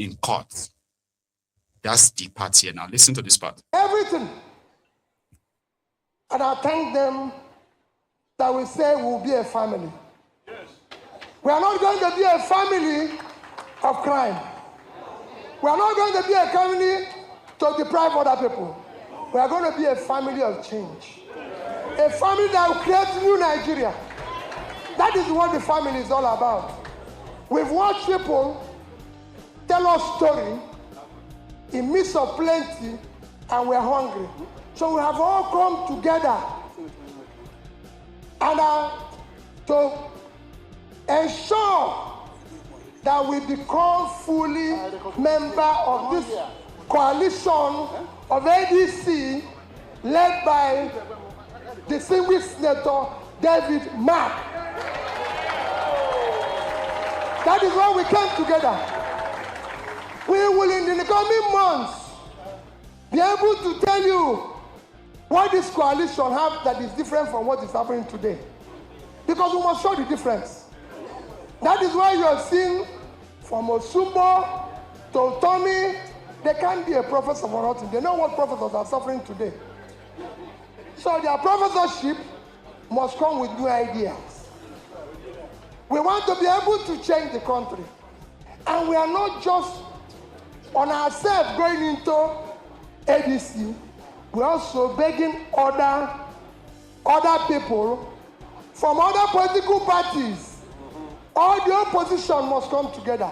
in court. That's the part here. Now listen to this part. Everything. And I thank them that we say we'll be a family. Yes. We are not going to be a family of crime. We are not going to be a family to deprive other people. We are going to be a family of change. A family that will create new Nigeria. That is what the family is all about. We've watched people tell us story in midst of plenty, and we're hungry. So we have all come together and to ensure that we become fully member of this coalition of ADC led by distinguished Senator David Mark. That is why we came together. We will in the coming months be able to tell you what this coalition have that is different from what is happening today. Because we must show the difference. That is why you are seeing from Osumbo to Tommy, they can't be a professor for nothing. They know what professors are suffering today. So their professorship must come with new ideas. We want to be able to change the country. And we are not just on ourselves going into ADC. We're also begging other people from other political parties. All the opposition must come together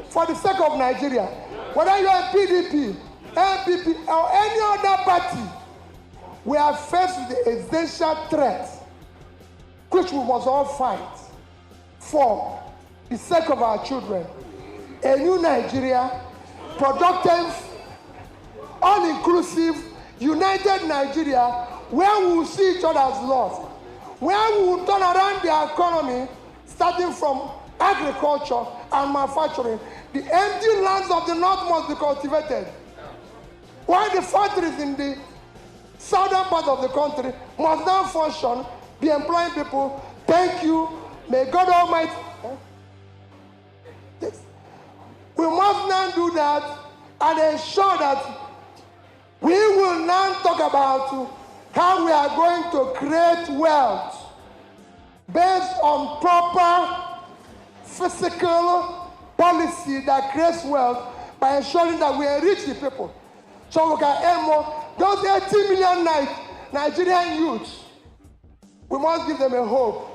for the sake of Nigeria. Whether you are PDP, NPP, or any other party, we are faced with the existential threat, which we must all fight for the sake of our children. A new Nigeria, productive, all-inclusive, united Nigeria, where we will see each other as lost, where we will turn around the economy, starting from agriculture and manufacturing. The empty lands of the north must be cultivated, while the factories in the southern part of the country must now function, be employing people. Thank you. May God Almighty. We must now do that and ensure that we will now talk about how we are going to create wealth based on proper physical policy that creates wealth by ensuring that we enrich the people. So we can earn more. Those 80 million Nigerian youths, we must give them a hope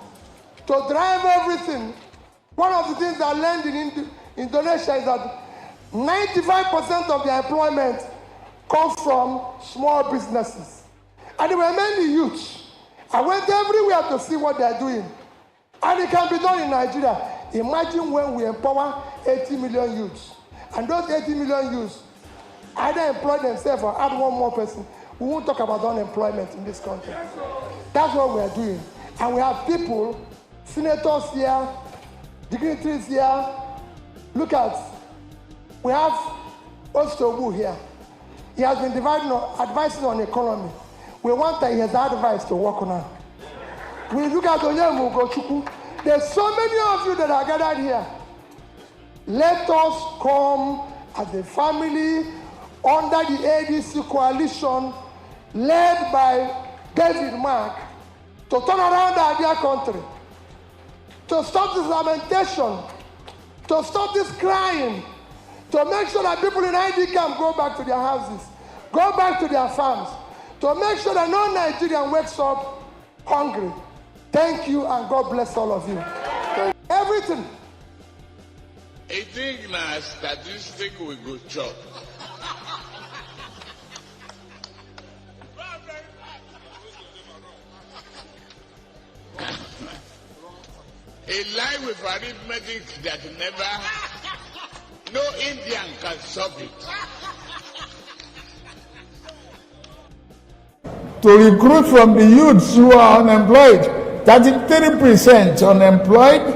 to drive everything. One of the things I learned in Indonesia is that 95% of the employment comes from small businesses. And there were many youths. I went everywhere to see what they are doing. And it can be done in Nigeria. Imagine when we empower 80 million youths. And those 80 million youths either employ themselves or add one more person. We won't talk about unemployment in this country. That's what we are doing. And we have people, senators here, dignitaries here. Look at, we have Ostobu here. He has been advising on economy. We want that he has advice to work on it. We look at Onyemu Gochukwu. There's so many of you that are gathered here. Let us come as a family under the ADC coalition led by David Mark to turn around the Abia country, to stop this lamentation, to stop this crying, to make sure that people in ID camp go back to their houses, go back to their farms, to make sure that no Nigerian wakes up hungry. Thank you, and God bless all of you. Everything. I think na statistic we go chop. A lie with arithmetic that no Indian can solve it. To recruit from the youths who are unemployed, 33% unemployed.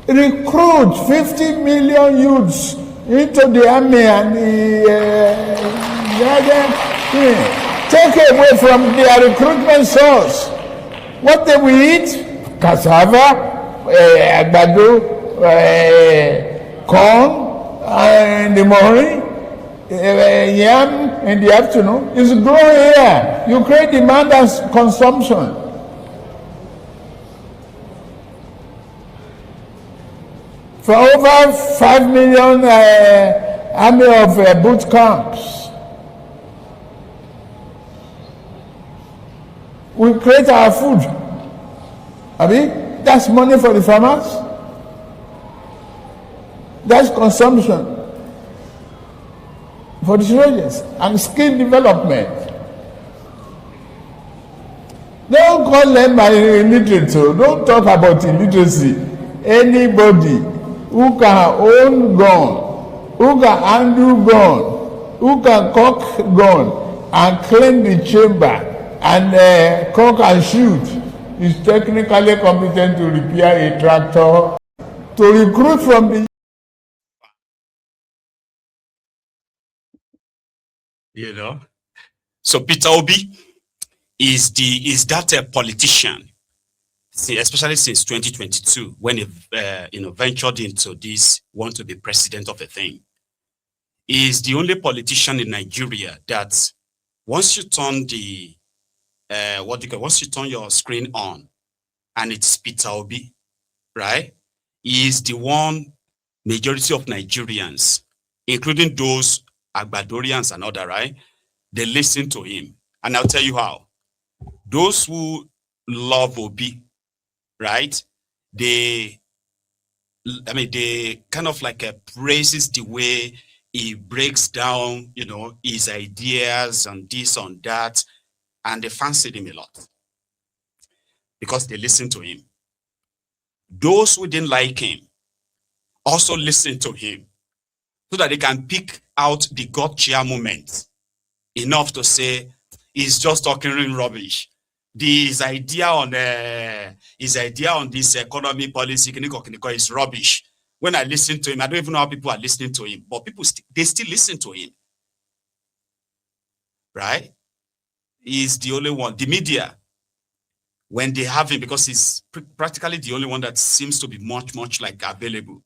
Recruit 50 million youths into the army and Take away from their recruitment source. What they will eat? Cassava, agbado, corn in the morning, yam in the afternoon. It's growing here. You create demand and consumption. For over 5 million army of boot camps, we create our food. That's money for the farmers. That's consumption for the soldiers and skill development. Don't call them illiterate. Don't talk about illiteracy. Anybody who can own gun, who can handle gun, who can cock gun and clean the chamber and cock and shoot is technically competent to repair a tractor. To recruit from the So Peter Obi is that politician, especially since 2022, when he ventured into this, want to be president of a thing. He is the only politician in Nigeria that once you turn the once you turn your screen on and it's Peter Obi, right? He is the one majority of Nigerians, including those Agbadorians and other, right? They listen to him. And I'll tell you how. Those who love Obi, right? They kind of like praises the way he breaks down, his ideas and this and that. And they fancied him a lot because they listened to him. Those who didn't like him also listened to him so that they can pick out the gotcha moment enough to say he's just talking rubbish. His idea on this economy policy is rubbish. When I listen to him, I don't even know how people are listening to him, but they still listen to him, right? He's the only one. The media, when they have him, because he's practically the only one that seems to be much like available,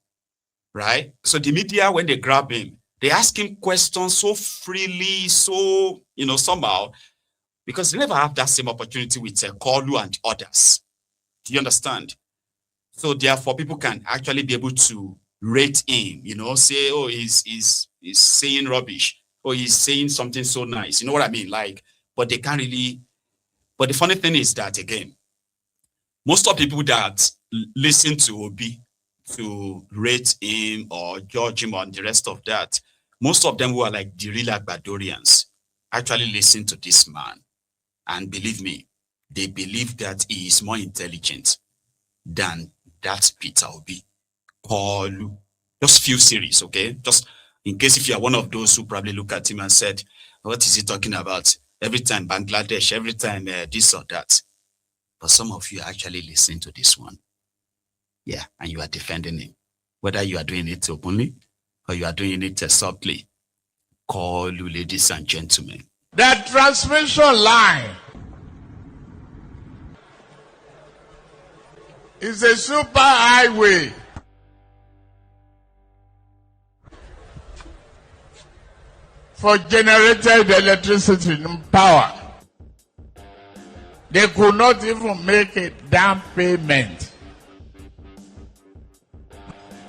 right? So the media, when they grab him, they ask him questions so freely, so, somehow, because they never have that same opportunity with Kolu and others. Do you understand? So therefore, people can actually be able to rate him, say, oh, he's saying rubbish, or he's saying something so nice. You know what I mean? But they can't really. But the funny thing is that, again, most of the people that listen to Obi to rate him or judge him on the rest of that, most of them who are like the real Agbadorians actually listen to this man. And believe me, they believe that he is more intelligent than that Peter Obi. Paul, just few series, okay? Just in case if you are one of those who probably look at him and said, what is he talking about? Every time Bangladesh, every time this or that. But some of you are actually listening to this one. Yeah, and you are defending him. Whether you are doing it openly or you are doing it softly. Call you, ladies and gentlemen. That transmission line is a super highway. For generated electricity and power. They could not even make a down payment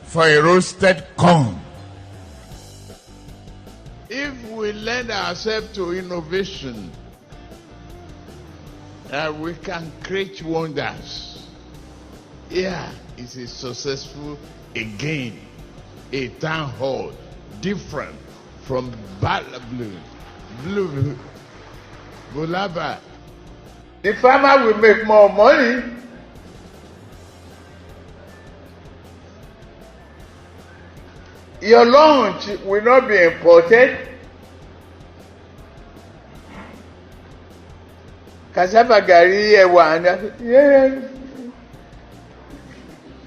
for a roasted corn. If we lend ourselves to innovation, we can create wonders. Yeah, it's a successful, again, a town hall, different from blue, Bulaba. The farmer will make more money. Your lunch will not be imported. Cassava gari, yeah.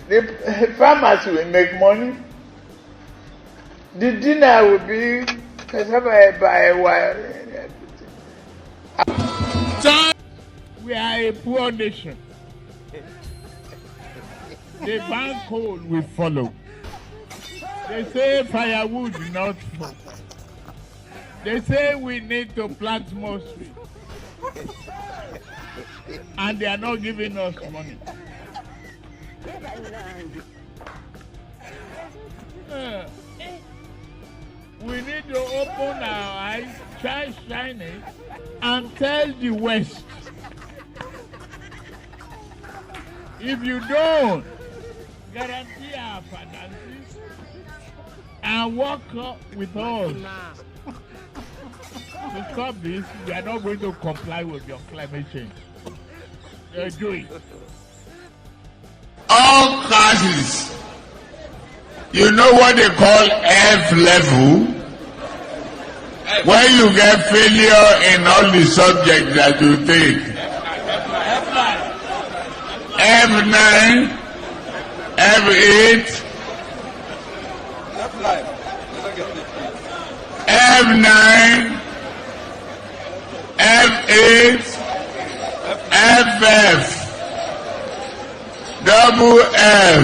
The farmers will make money. The dinner will be cassava by wire. We are a poor nation. The ban coal will follow. They say firewood not fall. They say we need to plant more trees. And they are not giving us money. We need to open our eyes, try shining, and tell the West. If you don't guarantee our finances and work with us to stop this, we are not going to comply with your climate change. Do it. All classes, you know what they call F level? When you get failure in all the subjects that you take. F9, F8, F9, F8, FF, double F.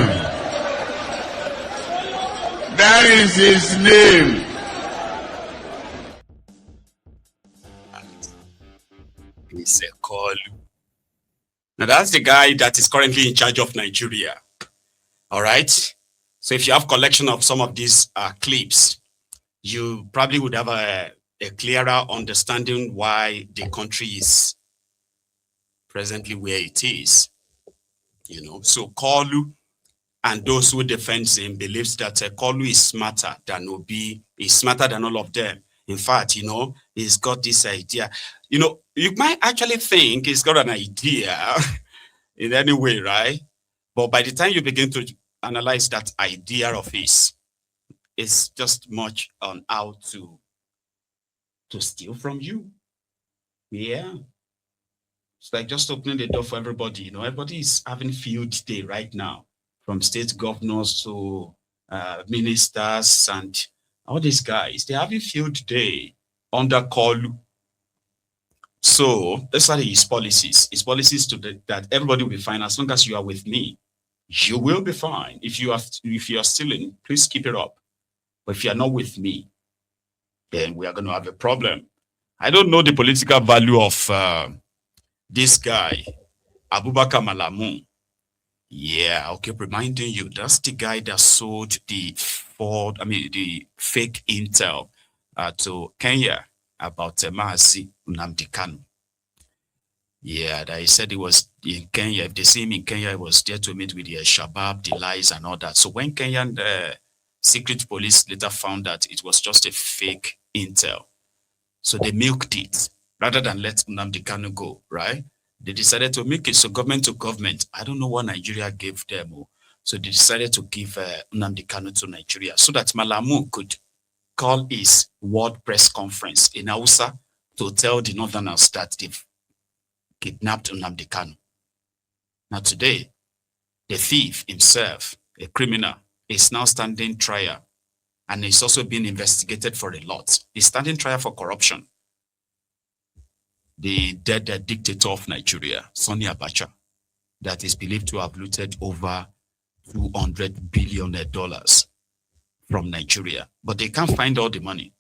That is his name. He's a call. Now that's the guy that is currently in charge of Nigeria. All right. So if you have collection of some of these clips, you probably would have a clearer understanding why the country is presently where it is. You know, so Kolu and those who defend him believes that Kolu is smarter than Obi, is smarter than all of them. In fact, you know, he's got this idea. You know, you might actually think he's got an idea in any way, right? But by the time you begin to analyze that idea of his, it's just much on how to steal from you. Yeah. It's like just opening the door for everybody. You know, everybody is having field day right now, from state governors to ministers and all these guys. They're having field day under Kolu. So that's what his policies. His policies that everybody will be fine as long as you are with me. You will be fine. If you are stealing, please keep it up. But if you are not with me, then we are going to have a problem. I don't know the political value of this guy, Abubakar Malamu. Yeah, I'll keep reminding you, that's the guy that sold the fake intel to Kenya about Mazi Nnamdi Kanu. Yeah, that he said he was in Kenya. If they see him in Kenya, he was there to meet with the Shabab, the lies and all that. So when Kenyan secret police later found that it was just a fake intel, so they milked it rather than let Nnamdi Kanu go, right? They decided to make it so government to government. I don't know what Nigeria gave them. So they decided to give Nnamdi Kanu to Nigeria so that Malamu could call his world press conference in Hausa to tell the Northerners that they've kidnapped Nnamdi Kanu. Now today, the thief himself, a criminal, is now standing trial and is also being investigated for a lot. He's standing trial for corruption. The dead dictator of Nigeria, Sani Abacha, that is believed to have looted over $200 billion from Nigeria. But they can't find all the money.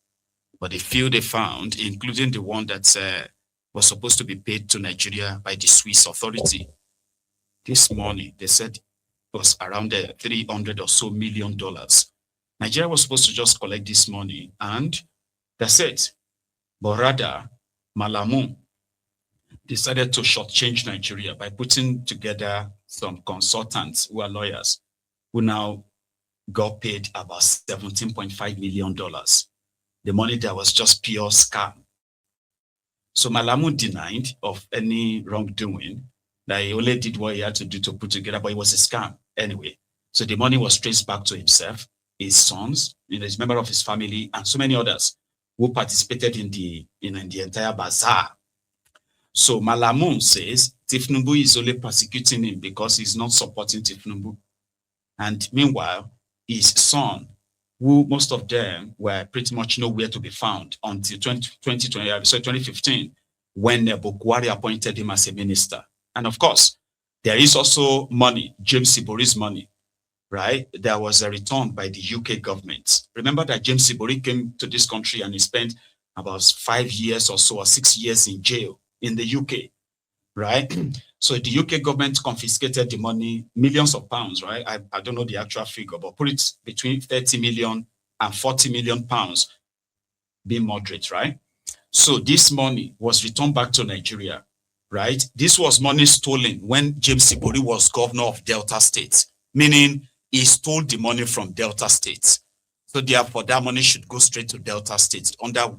But the few they found, including the one that was supposed to be paid to Nigeria by the Swiss authority, this money, they said, was around $300 or so million. Nigeria was supposed to just collect this money and that's it. But rather, Malamu decided to shortchange Nigeria by putting together some consultants who are lawyers who now got paid about $17.5 million. The money there was just pure scam. So Malamu denied of any wrongdoing, that he only did what he had to do to put together, but it was a scam anyway. So the money was traced back to himself, his sons, his member of his family, and so many others who participated in the entire bazaar. So Malamu says Tinubu is only persecuting him because he's not supporting Tinubu. And meanwhile, his son, who most of them were pretty much nowhere to be found until 2015, when Bukwari appointed him as a minister. And of course, there is also money, James Sibori's money, right? There was a return by the UK government. Remember that James Sibori came to this country and he spent about 5 years or so, or 6 years in jail in the UK, right? So the UK government confiscated the money, millions of pounds, right? I don't know the actual figure, but put it between 30 million and 40 million pounds, being moderate, right? So this money was returned back to Nigeria, right? This was money stolen when James Sibori was governor of Delta State, meaning he stole the money from Delta State. So therefore, that money should go straight to Delta State under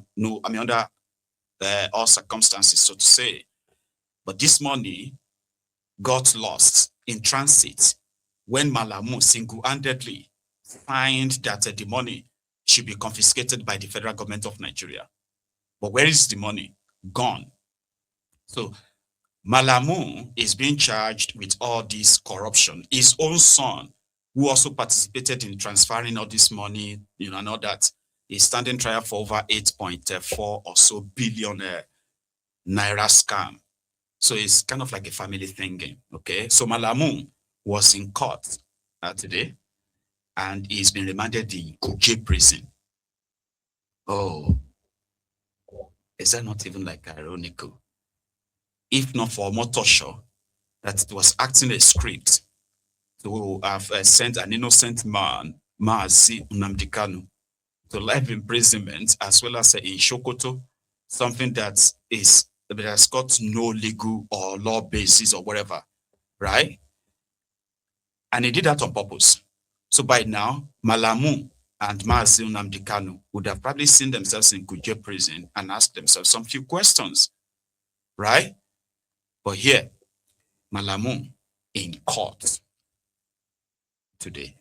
all circumstances, so to say. But this money got lost in transit when Malamu single-handedly signed that the money should be confiscated by the federal government of Nigeria. But where is the money? Gone. So Malamu is being charged with all this corruption. His own son, who also participated in transferring all this money, and all that, is standing trial for over 8.4 or so billion naira scam. So it's kind of like a family thing, okay? So Malamu was in court today, and he's been remanded in Kuje prison. Oh, is that not even like ironical? If not for Motosho, that it was acting a script to have sent an innocent man, Maazi Nnamdi Kanu, to life imprisonment, as well as in Sokoto, something that has got no legal or law basis or whatever, right? And he did that on purpose. So by now, Malamu and Maazi Nnamdi Kanu would have probably seen themselves in Kuje prison and asked themselves some few questions, right? But here, Malamu in court today.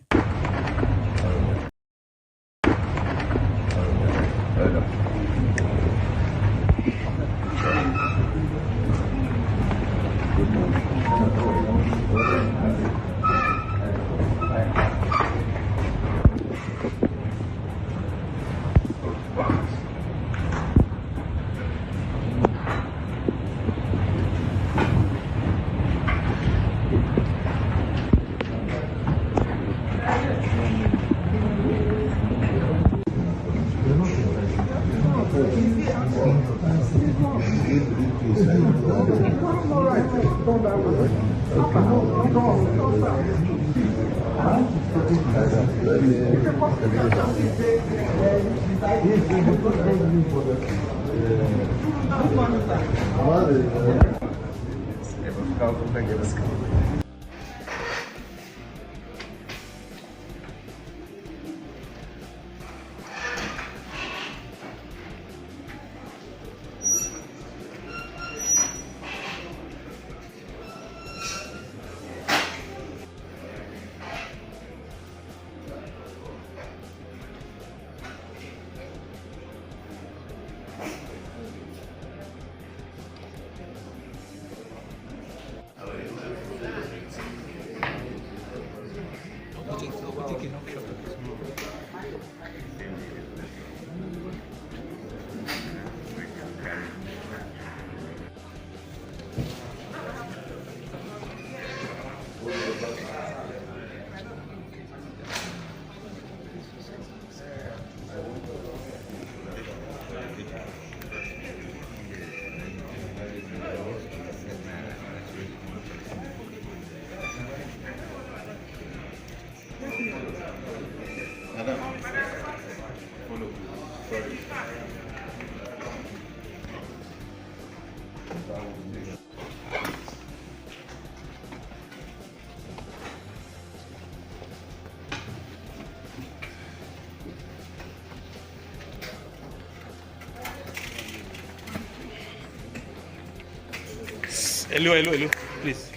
Hello, please.